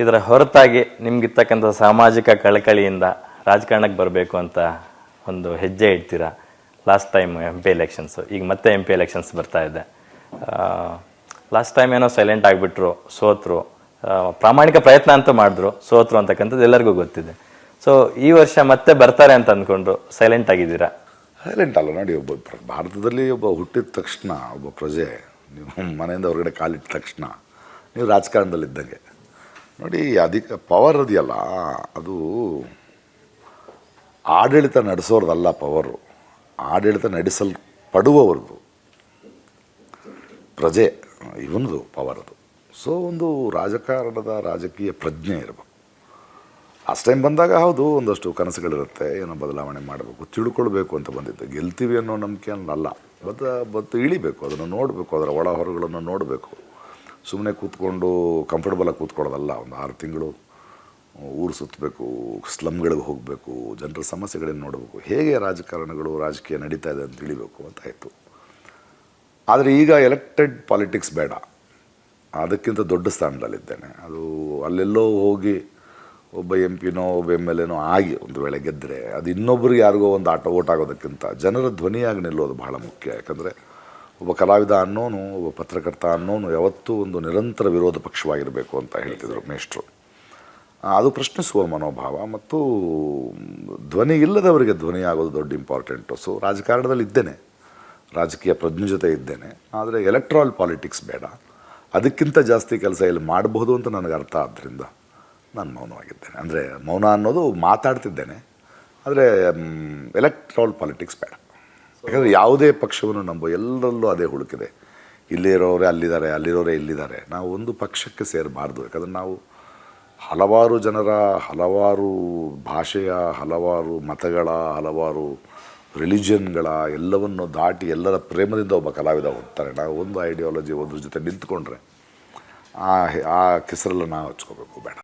ಇದರ ಹೊರತಾಗಿ ನಿಮ್ಗಿರ್ತಕ್ಕಂಥ ಸಾಮಾಜಿಕ ಕಳಕಳಿಯಿಂದ ರಾಜಕಾರಣಕ್ಕೆ ಬರಬೇಕು ಅಂತ ಒಂದು ಹೆಜ್ಜೆ ಇಡ್ತೀರಾ? ಲಾಸ್ಟ್ ಟೈಮ್ MP ಎಲೆಕ್ಷನ್ಸು, ಈಗ ಮತ್ತೆ MP ಎಲೆಕ್ಷನ್ಸ್ ಬರ್ತಾ ಇದೆ. ಲಾಸ್ಟ್ ಟೈಮ್ ಏನೋ ಸೈಲೆಂಟ್ ಆಗಿಬಿಟ್ರು, ಸೋತರು. ಪ್ರಾಮಾಣಿಕ ಪ್ರಯತ್ನ ಅಂತೂ ಮಾಡಿದ್ರು, ಸೋತರು ಅಂತಕ್ಕಂಥದ್ದು ಎಲ್ಲರಿಗೂ ಗೊತ್ತಿದೆ. ಸೊ ಈ ವರ್ಷ ಮತ್ತೆ ಬರ್ತಾರೆ ಅಂತ ಅಂದ್ಕೊಂಡ್ರು, ಸೈಲೆಂಟ್ ಆಗಿದ್ದೀರಾ? ಸೈಲೆಂಟ್ ಅಲ್ಲ ನೋಡಿ, ಭಾರತದಲ್ಲಿ ಹುಟ್ಟಿದ ತಕ್ಷಣ ಒಬ್ಬ ಪ್ರಜೆ, ನೀವು ಮನೆಯಿಂದ ಹೊರಗಡೆ ಕಾಲಿಟ್ಟ ತಕ್ಷಣ ನೀವು ರಾಜಕಾರಣದಲ್ಲಿದ್ದಂಗೆ ನೋಡಿ. ಅಧಿಕ ಪವರ್ ಅದೆಯಲ್ಲ, ಅದು ಆಡಳಿತ ನಡೆಸೋರ್ದಲ್ಲ ಪವರು, ಆಡಳಿತ ನಡೆಸಲ್ಪಡುವವರದು, ಪ್ರಜೆ ಇವನದು ಪವರ್ ಅದು. ಸೊ ಒಂದು ರಾಜಕೀಯ ಪ್ರಜ್ಞೆ ಇರಬೇಕು. ಲಾಸ್ಟ್ ಟೈಮ್ ಬಂದಾಗ ಹೌದು ಒಂದಷ್ಟು ಕನಸುಗಳಿರುತ್ತೆ, ಏನೋ ಬದಲಾವಣೆ ಮಾಡಬೇಕು, ತಿಳ್ಕೊಳ್ಬೇಕು ಅಂತ ಬಂದಿದ್ದು. ಗೆಲ್ತೀವಿ ಅನ್ನೋ ನಂಬಿಕೆ ಅಲ್ಲ, ಬತ್ತು ಇಳಿಬೇಕು, ಅದನ್ನು ನೋಡಬೇಕು, ಅದರ ಒಳ ಹೊರಗಳನ್ನು ನೋಡಬೇಕು. ಸುಮ್ಮನೆ ಕೂತ್ಕೊಂಡು ಕಂಫರ್ಟಬಲಾಗಿ ಕೂತ್ಕೊಳ್ಳೋದಲ್ಲ. ಒಂದು 6 ತಿಂಗಳು ಊರು ಸುತ್ತಬೇಕು, ಸ್ಲಮ್ಗಳಿಗೆ ಹೋಗಬೇಕು, ಜನರ ಸಮಸ್ಯೆಗಳನ್ನು ನೋಡಬೇಕು, ಹೇಗೆ ರಾಜಕೀಯ ನಡೀತಾ ಇದೆ ಅಂತ ತಿಳಿಬೇಕು ಅಂತ ಆಯಿತು. ಆದರೆ ಈಗ ಎಲೆಕ್ಟೆಡ್ ಪಾಲಿಟಿಕ್ಸ್ ಬೇಡ, ಅದಕ್ಕಿಂತ ದೊಡ್ಡ ಸ್ಥಾನದಲ್ಲಿದ್ದೇನೆ. ಅದು ಅಲ್ಲೆಲ್ಲೋ ಹೋಗಿ ಒಬ್ಬ MP ಒಬ್ಬ MLA ಆಗಿ ಒಂದು ವೇಳೆ ಗೆದ್ದರೆ ಅದು ಇನ್ನೊಬ್ಬರಿಗೆ ಯಾರಿಗೋ ಒಂದು ಓಟ್ ಆಗೋದಕ್ಕಿಂತ ಜನರ ಧ್ವನಿಯಾಗಿ ನಿಲ್ಲೋದು ಬಹಳ ಮುಖ್ಯ. ಯಾಕಂದರೆ ಒಬ್ಬ ಕಲಾವಿದ ಅನ್ನೋನು, ಒಬ್ಬ ಪತ್ರಕರ್ತ ಅನ್ನೋನು ಯಾವತ್ತೂ ಒಂದು ನಿರಂತರ ವಿರೋಧ ಪಕ್ಷವಾಗಿರಬೇಕು ಅಂತ ಹೇಳ್ತಿದ್ರು ಮೇಷ್ಟ್ರು. ಅದು ಪ್ರಶ್ನಿಸುವ ಮನೋಭಾವ ಮತ್ತು ಧ್ವನಿ ಇಲ್ಲದವರಿಗೆ ಧ್ವನಿ ಆಗೋದು ದೊಡ್ಡ ಇಂಪಾರ್ಟೆಂಟು. ಸೊ ರಾಜಕಾರಣದಲ್ಲಿ ಇದ್ದೇನೆ, ರಾಜಕೀಯ ಪ್ರಜ್ಞೆ ಜೊತೆ ಇದ್ದೇನೆ, ಆದರೆ ಎಲೆಕ್ಟ್ರಾಲ್ ಪಾಲಿಟಿಕ್ಸ್ ಬೇಡ. ಅದಕ್ಕಿಂತ ಜಾಸ್ತಿ ಕೆಲಸ ಇಲ್ಲಿ ಮಾಡಬಹುದು ಅಂತ ನನಗೆ ಅರ್ಥ ಆದ್ದರಿಂದ ನಾನು ಮೌನವಾಗಿದ್ದೇನೆ. ಅಂದರೆ ಮೌನ ಅನ್ನೋದು ಮಾತಾಡ್ತಿದ್ದೇನೆ, ಆದರೆ ಎಲೆಕ್ಟ್ರಾಲ್ ಪಾಲಿಟಿಕ್ಸ್ ಬೇಡ. ಯಾಕಂದರೆ ಯಾವುದೇ ಪಕ್ಷವನ್ನು ಎಲ್ಲರಲ್ಲೂ ಅದೇ ಹುಡುಕಿದೆ. ಇಲ್ಲಿರೋರೇ ಅಲ್ಲಿದ್ದಾರೆ, ಅಲ್ಲಿರೋರೇ ಇಲ್ಲಿದ್ದಾರೆ. ನಾವು ಒಂದು ಪಕ್ಷಕ್ಕೆ ಸೇರಬಾರ್ದು. ಯಾಕಂದರೆ ನಾವು ಹಲವಾರು ಜನರ, ಹಲವಾರು ಭಾಷೆಯ, ಹಲವಾರು ಮತಗಳ, ಹಲವಾರು ರಿಲಿಜನ್ಗಳ ಎಲ್ಲವನ್ನು ದಾಟಿ ಎಲ್ಲರ ಪ್ರೇಮದಿಂದ ಒಬ್ಬ ಕಲಾವಿದ ಹೋಗ್ತಾರೆ. ನಾವು ಒಂದು ಐಡಿಯಾಲಜಿ ಒಂದ್ರ ಜೊತೆ ನಿಂತ್ಕೊಂಡ್ರೆ ಆ ಕೆಸರಲ್ಲ ನಾವು ಹಚ್ಕೋಬೇಕು, ಬೇಡ.